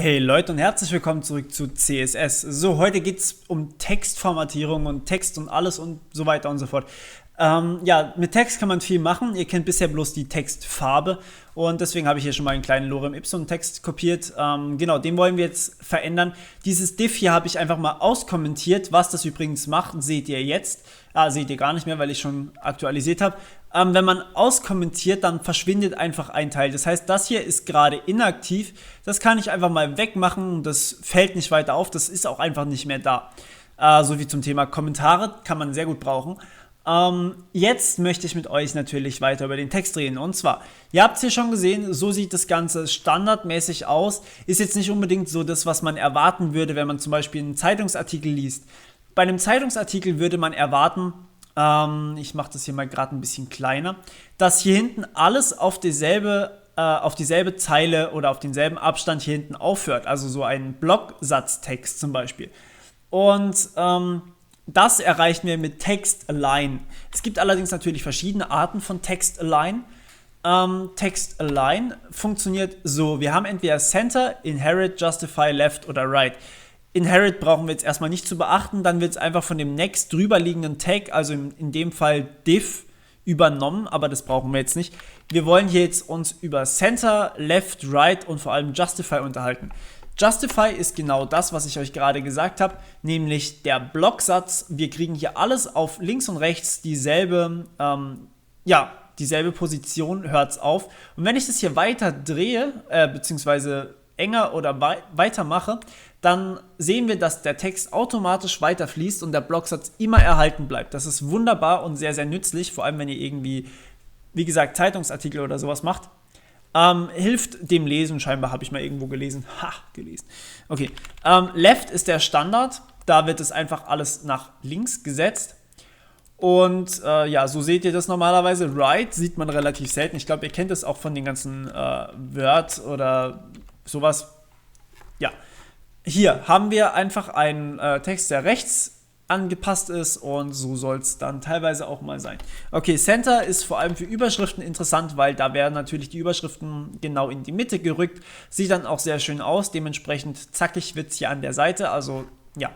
Hey Leute und herzlich willkommen zurück zu CSS. So, heute geht es um Textformatierung und Text und alles und so weiter und so fort. Ja, mit Text kann man viel machen. Ihr kennt bisher bloß die Textfarbe und deswegen habe ich hier schon mal einen kleinen Lorem Ipsum Text kopiert. Genau, den wollen wir jetzt verändern. Dieses Div hier habe ich einfach mal auskommentiert. Was das übrigens macht, seht ihr jetzt. Seht ihr gar nicht mehr, weil ich schon aktualisiert habe. Wenn man auskommentiert, dann verschwindet einfach ein Teil. Das heißt, das hier ist gerade inaktiv. Das kann ich einfach mal wegmachen. Das fällt nicht weiter auf. Das ist auch einfach nicht mehr da. So wie zum Thema Kommentare kann man sehr gut brauchen. Jetzt möchte ich mit euch natürlich weiter über den Text reden. Und zwar, ihr habt es hier schon gesehen, so sieht das Ganze standardmäßig aus. Ist jetzt nicht unbedingt so das, was man erwarten würde, wenn man zum Beispiel einen Zeitungsartikel liest. Bei einem Zeitungsartikel würde man erwarten, ich mache das hier mal gerade ein bisschen kleiner, dass hier hinten alles auf dieselbe Zeile oder auf denselben Abstand hier hinten aufhört. Also so ein Blocksatztext zum Beispiel. Und das erreichen wir mit Text-Align. Es gibt allerdings natürlich verschiedene Arten von Text-Align. Text-Align funktioniert so. Wir haben entweder Center, Inherit, Justify, Left oder Right. Inherit brauchen wir jetzt erstmal nicht zu beachten, dann wird es einfach von dem next drüber liegenden Tag, also in dem Fall div, übernommen, aber das brauchen wir jetzt nicht. Wir wollen hier jetzt uns über Center, Left, Right und vor allem Justify unterhalten. Justify ist genau das, was ich euch gerade gesagt habe, nämlich der Blocksatz. Wir kriegen hier alles auf links und rechts dieselbe Position, hört es auf. Und wenn ich das hier weiter drehe, beziehungsweise enger oder weiter mache, dann sehen wir, dass der Text automatisch weiterfließt und der Blocksatz immer erhalten bleibt. Das ist wunderbar und sehr, sehr nützlich, vor allem wenn ihr irgendwie, wie gesagt, Zeitungsartikel oder sowas macht. Hilft dem Lesen, scheinbar habe ich mal irgendwo gelesen. Gelesen. Okay. Left ist der Standard, da wird es einfach alles nach links gesetzt. Und so seht ihr das normalerweise. Right sieht man relativ selten. Ich glaube, ihr kennt es auch von den ganzen Word oder sowas. Ja. Hier haben wir einfach einen Text, der rechts angepasst ist und so soll es dann teilweise auch mal sein. Okay, Center ist vor allem für Überschriften interessant, weil da werden natürlich die Überschriften genau in die Mitte gerückt. Sieht dann auch sehr schön aus, dementsprechend zackig wird es hier an der Seite, also ja.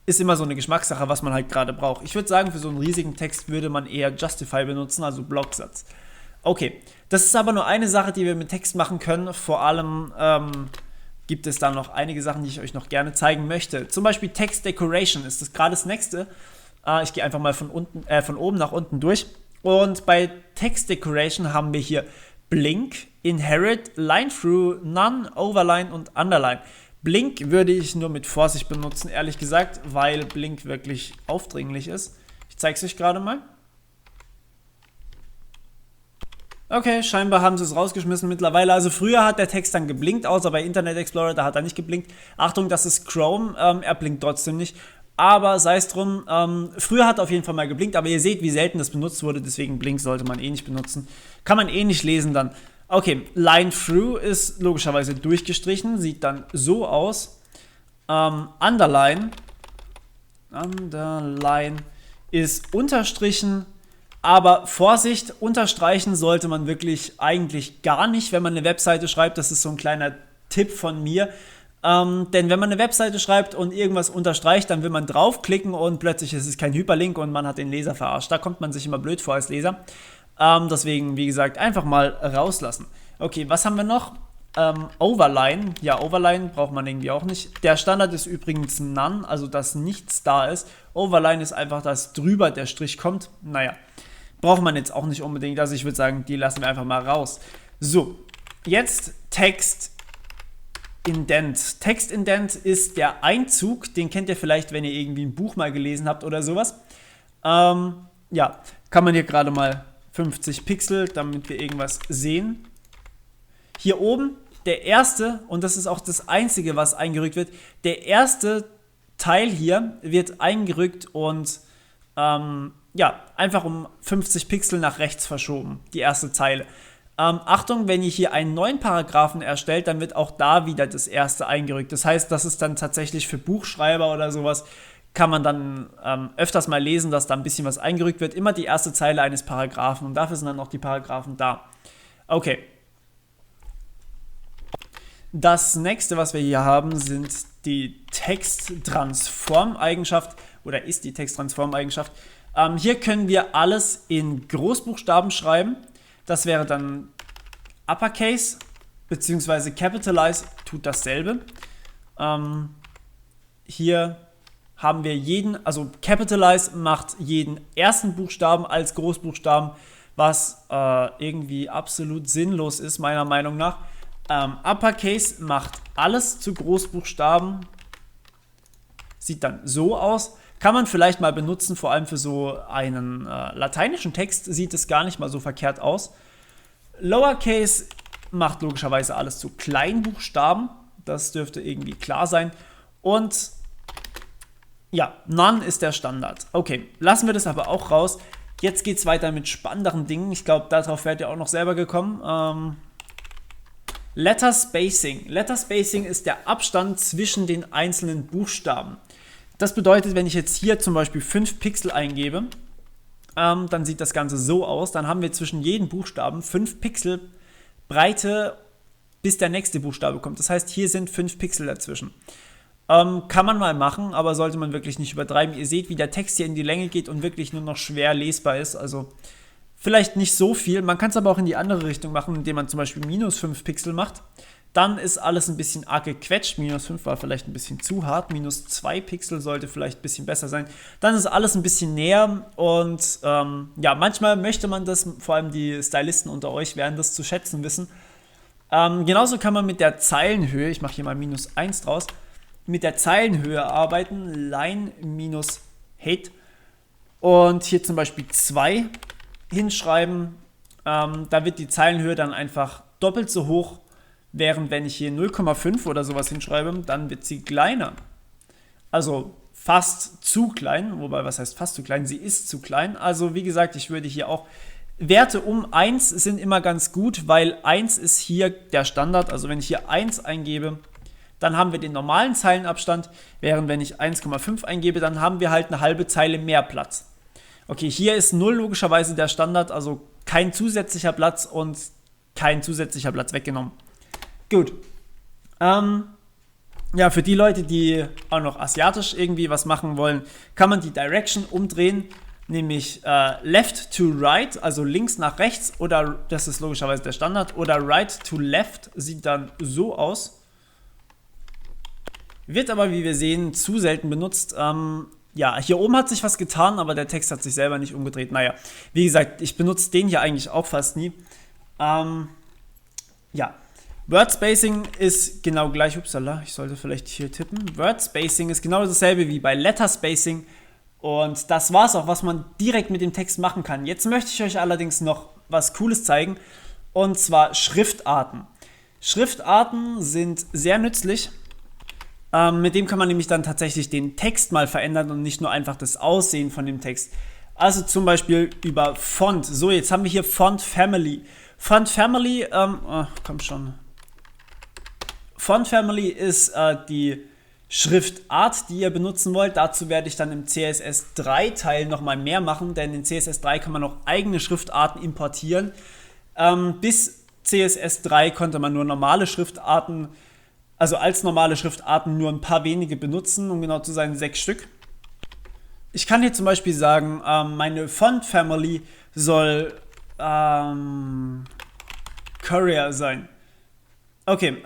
Ist immer so eine Geschmackssache, was man halt gerade braucht. Ich würde sagen, für so einen riesigen Text würde man eher Justify benutzen, also Blocksatz. Okay, das ist aber nur eine Sache, die wir mit Text machen können, vor allem gibt es da noch einige Sachen, die ich euch noch gerne zeigen möchte. Zum Beispiel Text Decoration ist das gerade das nächste. Ich gehe einfach mal von oben nach unten durch. Und bei Text Decoration haben wir hier Blink, Inherit, Line Through, None, Overline und Underline. Blink würde ich nur mit Vorsicht benutzen, ehrlich gesagt, weil Blink wirklich aufdringlich ist. Ich zeige es euch gerade mal. Okay, scheinbar haben sie es rausgeschmissen mittlerweile. Also früher hat der Text dann geblinkt, außer bei Internet Explorer, da hat er nicht geblinkt. Achtung, das ist Chrome, er blinkt trotzdem nicht. Aber sei es drum, früher hat er auf jeden Fall mal geblinkt, aber ihr seht, wie selten das benutzt wurde, deswegen Blink sollte man eh nicht benutzen. Kann man eh nicht lesen dann. Okay, Line Through ist logischerweise durchgestrichen, sieht dann so aus. Underline ist unterstrichen. Aber Vorsicht, unterstreichen sollte man wirklich eigentlich gar nicht, wenn man eine Webseite schreibt. Das ist so ein kleiner Tipp von mir. Denn wenn man eine Webseite schreibt und irgendwas unterstreicht, dann will man draufklicken und plötzlich ist es kein Hyperlink und man hat den Leser verarscht. Da kommt man sich immer blöd vor als Leser. Deswegen, wie gesagt, einfach mal rauslassen. Okay, was haben wir noch? Overline. Ja, Overline braucht man irgendwie auch nicht. Der Standard ist übrigens None, also dass nichts da ist. Overline ist einfach, dass drüber der Strich kommt. Naja. Braucht man jetzt auch nicht unbedingt, also ich würde sagen, die lassen wir einfach mal raus. So, jetzt Text Indent. Text Indent ist der Einzug, den kennt ihr vielleicht, wenn ihr irgendwie ein Buch mal gelesen habt oder sowas. Kann man hier gerade mal 50 Pixel, damit wir irgendwas sehen. Hier oben, der erste, und das ist auch das einzige, was eingerückt wird, der erste Teil hier wird eingerückt und einfach um 50 Pixel nach rechts verschoben, die erste Zeile. Achtung, wenn ihr hier einen neuen Paragraphen erstellt, dann wird auch da wieder das erste eingerückt. Das heißt, das ist dann tatsächlich für Buchschreiber oder sowas, kann man dann öfters mal lesen, dass da ein bisschen was eingerückt wird. Immer die erste Zeile eines Paragraphen und dafür sind dann auch die Paragraphen da. Okay. Das nächste, was wir hier haben, sind die Texttransform-Eigenschaft oder ist die Texttransform-Eigenschaft. Hier können wir alles in Großbuchstaben schreiben. Das wäre dann Uppercase bzw. Capitalize tut dasselbe. Hier haben wir also Capitalize macht jeden ersten Buchstaben als Großbuchstaben, was irgendwie absolut sinnlos ist, meiner Meinung nach. Uppercase macht alles zu Großbuchstaben, sieht dann so aus. Kann man vielleicht mal benutzen, vor allem für so einen lateinischen Text sieht es gar nicht mal so verkehrt aus. Lowercase macht logischerweise alles zu Kleinbuchstaben, das dürfte irgendwie klar sein. Und ja, None ist der Standard. Okay, lassen wir das aber auch raus. Jetzt geht es weiter mit spannenderen Dingen. Ich glaube, darauf werdet ihr auch noch selber gekommen. Letter Spacing. Letter Spacing ist der Abstand zwischen den einzelnen Buchstaben. Das bedeutet, wenn ich jetzt hier zum Beispiel 5 Pixel eingebe, dann sieht das Ganze so aus. Dann haben wir zwischen jedem Buchstaben 5 Pixel Breite, bis der nächste Buchstabe kommt. Das heißt, hier sind 5 Pixel dazwischen. Kann man mal machen, aber sollte man wirklich nicht übertreiben. Ihr seht, wie der Text hier in die Länge geht und wirklich nur noch schwer lesbar ist. Also vielleicht nicht so viel. Man kann es aber auch in die andere Richtung machen, indem man zum Beispiel minus 5 Pixel macht. Dann ist alles ein bisschen arg gequetscht. Minus 5 war vielleicht ein bisschen zu hart. Minus 2 Pixel sollte vielleicht ein bisschen besser sein. Dann ist alles ein bisschen näher. Und ja, manchmal möchte man das, vor allem die Stylisten unter euch werden das zu schätzen wissen. Genauso kann man mit der Zeilenhöhe, ich mache hier mal minus 1 draus, mit der Zeilenhöhe arbeiten. Line minus Height. Und hier zum Beispiel 2 hinschreiben. Da wird die Zeilenhöhe dann einfach doppelt so hoch. Während wenn ich hier 0,5 oder sowas hinschreibe, dann wird sie kleiner. Also fast zu klein, wobei was heißt fast zu klein? Sie ist zu klein. Also wie gesagt, ich würde hier auch, Werte um 1 sind immer ganz gut, weil 1 ist hier der Standard. Also wenn ich hier 1 eingebe, dann haben wir den normalen Zeilenabstand, während wenn ich 1,5 eingebe, dann haben wir halt eine halbe Zeile mehr Platz. Okay, hier ist 0 logischerweise der Standard, also kein zusätzlicher Platz und kein zusätzlicher Platz weggenommen. Gut. Ja, für die Leute, die auch noch asiatisch irgendwie was machen wollen, kann man die Direction umdrehen, nämlich left to right, also links nach rechts, oder das ist logischerweise der Standard, oder right to left sieht dann so aus. Wird aber, wie wir sehen, zu selten benutzt. Ja, hier oben hat sich was getan, aber der Text hat sich selber nicht umgedreht. Naja, wie gesagt, ich benutze den hier eigentlich auch fast nie. Ja. Word Spacing ist genau gleich, upsala, ich sollte vielleicht hier tippen. Word Spacing ist genau dasselbe wie bei Letter Spacing und das war es auch, was man direkt mit dem Text machen kann. Jetzt möchte ich euch allerdings noch was Cooles zeigen und zwar Schriftarten. Schriftarten sind sehr nützlich, mit dem kann man nämlich dann tatsächlich den Text mal verändern und nicht nur einfach das Aussehen von dem Text. Also zum Beispiel über Font. So, jetzt haben wir hier Font Family. Font Family, komm schon. Font Family ist die Schriftart, die ihr benutzen wollt. Dazu werde ich dann im CSS 3 Teil nochmal mehr machen, denn in CSS 3 kann man auch eigene Schriftarten importieren. Bis CSS 3 konnte man nur normale Schriftarten, also als normale Schriftarten nur ein paar wenige benutzen, um genau zu sein 6 Stück. Ich kann hier zum Beispiel sagen, meine Font Family soll Courier sein. Okay,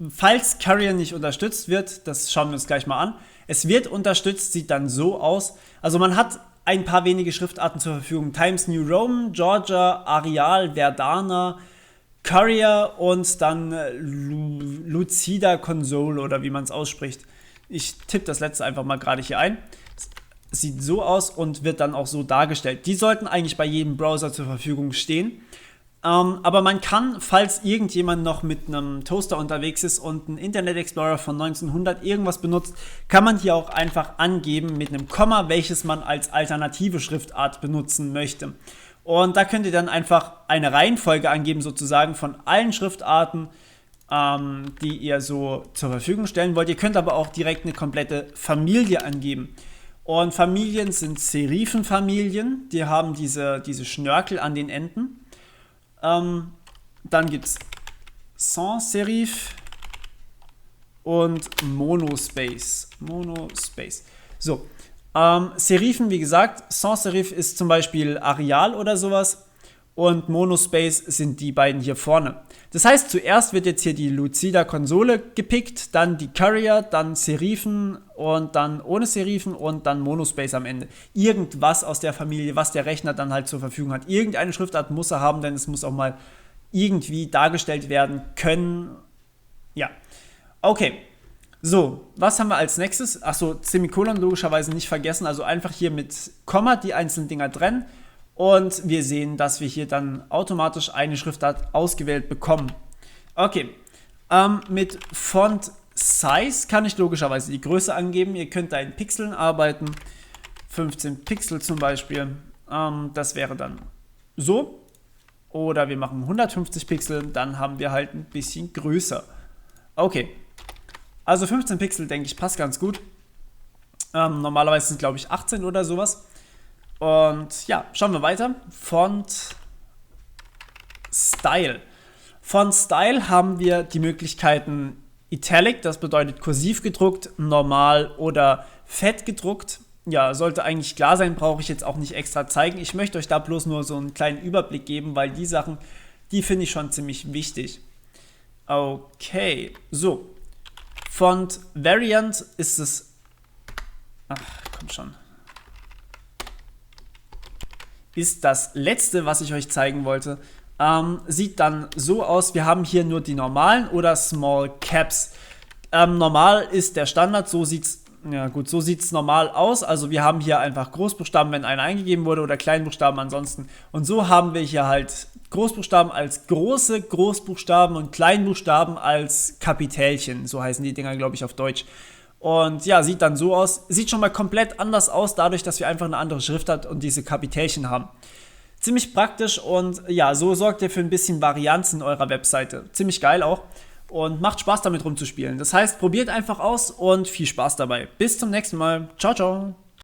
falls Courier nicht unterstützt wird, das schauen wir uns gleich mal an. Es wird unterstützt, sieht dann so aus. Also man hat ein paar wenige Schriftarten zur Verfügung. Times New Roman, Georgia, Arial, Verdana, Courier und dann Lucida Console oder wie man es ausspricht. Ich tippe das letzte einfach mal gerade hier ein. Sieht so aus und wird dann auch so dargestellt. Die sollten eigentlich bei jedem Browser zur Verfügung stehen. Aber man kann, falls irgendjemand noch mit einem Toaster unterwegs ist und einen Internet Explorer von 1900 irgendwas benutzt, kann man hier auch einfach angeben mit einem Komma, welches man als alternative Schriftart benutzen möchte. Und da könnt ihr dann einfach eine Reihenfolge angeben, sozusagen von allen Schriftarten, die ihr so zur Verfügung stellen wollt. Ihr könnt aber auch direkt eine komplette Familie angeben. Und Familien sind Serifenfamilien, die haben diese Schnörkel an den Enden. Dann gibt es Sans Serif und Monospace. So, Serifen, wie gesagt, Sans Serif ist zum Beispiel Arial oder sowas und Monospace sind die beiden hier vorne. Das heißt, zuerst wird jetzt hier die Lucida-Konsole gepickt, dann die Courier, dann Serifen und dann ohne Serifen und dann Monospace am Ende. Irgendwas aus der Familie, was der Rechner dann halt zur Verfügung hat. Irgendeine Schriftart muss er haben, denn es muss auch mal irgendwie dargestellt werden können. Ja, okay. So, was haben wir als nächstes? Achso, Semikolon logischerweise nicht vergessen, also einfach hier mit Komma die einzelnen Dinger trennen und wir sehen, dass wir hier dann automatisch eine Schriftart ausgewählt bekommen. Okay, mit Font Size kann ich logischerweise die Größe angeben, ihr könnt da in Pixeln arbeiten, 15 Pixel zum Beispiel, das wäre dann so, oder wir machen 150 Pixel, dann haben wir halt ein bisschen größer. Okay. Also 15 Pixel, denke ich, passt ganz gut. Normalerweise sind es, glaube ich, 18 oder sowas. Und ja, schauen wir weiter. Font Style. Font Style haben wir die Möglichkeiten Italic, das bedeutet kursiv gedruckt, normal oder fett gedruckt. Ja, sollte eigentlich klar sein, brauche ich jetzt auch nicht extra zeigen. Ich möchte euch da bloß nur so einen kleinen Überblick geben, weil die Sachen, die finde ich schon ziemlich wichtig. Okay, so. Font Variant ist es. Ach, komm schon. Ist das letzte, was ich euch zeigen wollte. Sieht dann so aus. Wir haben hier nur die normalen oder Small Caps. Normal ist der Standard. So sieht's normal aus. Also wir haben hier einfach Großbuchstaben, wenn einer eingegeben wurde, oder Kleinbuchstaben ansonsten. Und so haben wir hier halt Großbuchstaben als große Großbuchstaben und Kleinbuchstaben als Kapitälchen. So heißen die Dinger, glaube ich, auf Deutsch. Und ja, sieht dann so aus. Sieht schon mal komplett anders aus, dadurch, dass wir einfach eine andere Schriftart und diese Kapitälchen haben. Ziemlich praktisch und ja, so sorgt ihr für ein bisschen Varianz in eurer Webseite. Ziemlich geil auch und macht Spaß damit rumzuspielen. Das heißt, probiert einfach aus und viel Spaß dabei. Bis zum nächsten Mal. Ciao, ciao.